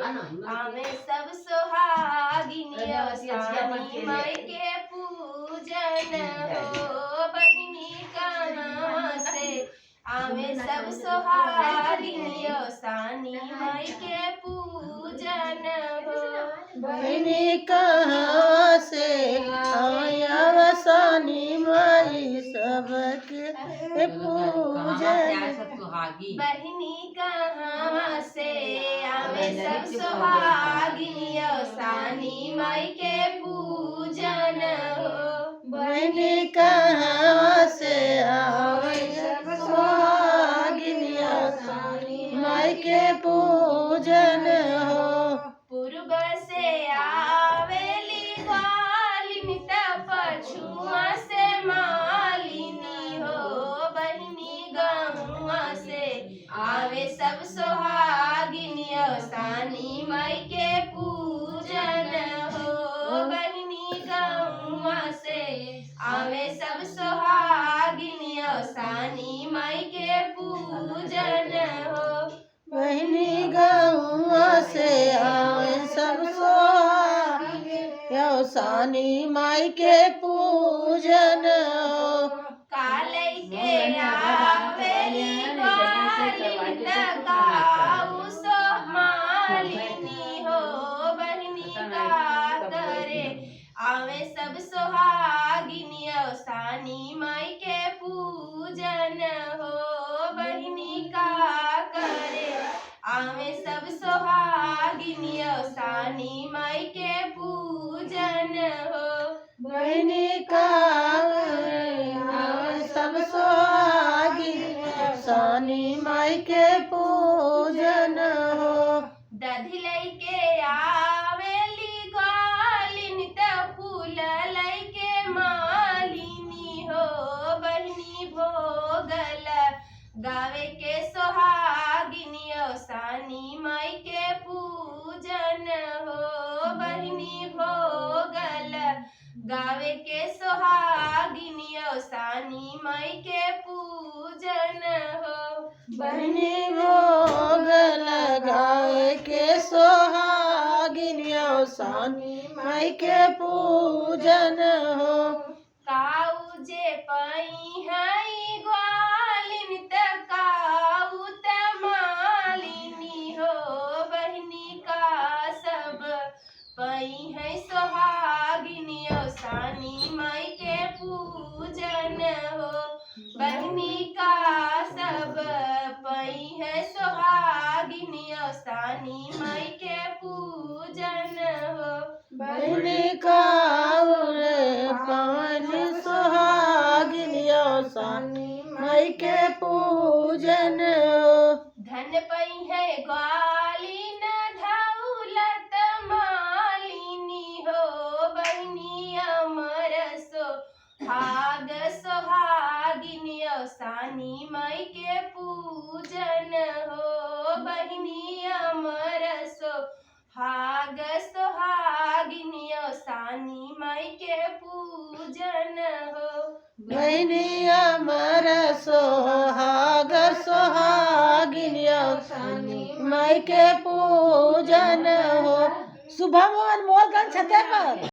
आवे सब सोहागिनिया सानी माई के पूजन हो बहिनी कहाँ से आवे सब सोहागिनिया सानी माई के पूजन हो बहिनी कहाँ से आया सानी माई सबके पूजन बहिनी कहाँ से आवे सब सोहागिनिया सानी माई के पूजन हो बहिनी कहाँ से आवे सब सोहागिनिया सानी माई के पूजन हो पूर्व से आवेली ग्वालिनी त पछुआ से मालिनी हो बहिनी गहुआ से आवे सब सोहागिनिया सानी माई के पूजन हो बहिनी गहुआ से आवे सब सोहागिनिया सानी माई के पूजन हो बहिनी गौआ से आवे सब सोहागिनिया सानी माई के पूजन हो कालै के आवेली ग्वालिनी त गाऊ सो मालिनी हो बहिनी का करे आवे सब सोहागिनिया सानी माई के पूजन हो बहिनी का करे आवे सब सोहागिनिया सानी माई के पूजन हो बहिनी का आवे सब सोहागिनिया सानी माई के पूजन हो दधिलै के आवेली ग्वालिनी त फूल लैके मालिनी हो बहिनी भोगल गावे के सोहागिनिया सानी माई के पूजन हो बहिनी भोगल गावे के सोहागिनिया सानी माई के पूजन हो बहिनी भोग लगाए के सोहागिनिया सानी माई के पूजन हो काऊ जे पई हई ग्वालिनी त काऊ त मालिनी हो बहिनी का सब पई है सोहागिनिया सानी माई के पूजन हो बहिनी का सब पई है सोहागिनिया सानी माई के पूजन हो बहिनी का पवन सोहागिनिया सानी माई के पूजन हो धन पई है ग्वालिन धौलत मालिनी हो बहिनी अमर सोहाग सोहागिनिया सानी माई के पूजन हो बहिनी अमर सोहाग सोहागिनिया सानी माई के पूजन हो बहिनी अमर सोहाग सोहागिनिया सानी माई के पूजन हो। शुभम अनमोल गंज छते पर।